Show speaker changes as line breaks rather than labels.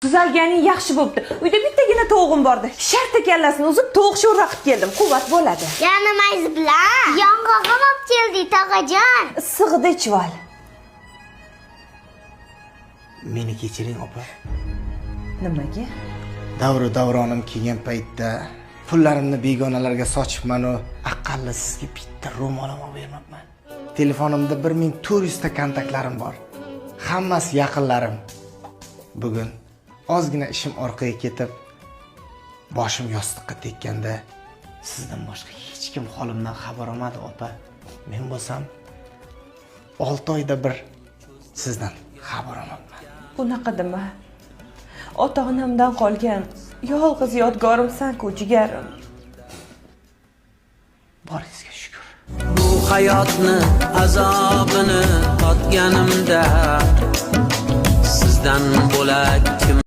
Tuzalganing yaxshi bo'pti. Uyda bittagina tovuqim bordi. Shartta kallasini uzib, tovuq sho'rva qilib keldim. Quvvat bo'ladi.
Yana mayz bilan yong'oq olib keldik, tog'ajon.
Issig'ida ichval.
Meni kechiring opa.
Nimaga?
Davronim kelgan paytda pullarimni begonalarga sochibman-u, aqalli sizga bitta ro'mol olib bermabman. Telefonimda 1400 ta kontaktlarim bor. Hammasi yaqinlarim. Bugun ozgina ishim orqaga ketib, boshim yostiqqa tekkanda sizdan boshqa hech kim holimdan xabar olmadi, opa. Men bo'lsam 6 oyda bir sizdan xabar olmayman.
Bunaqa dema. Ota-onamdan qolgan yolg'iz yodgorimsan-ku, jigarim.
Boringizga shukr.
Bu hayotni azobini totganimda sizdan bo'lak kim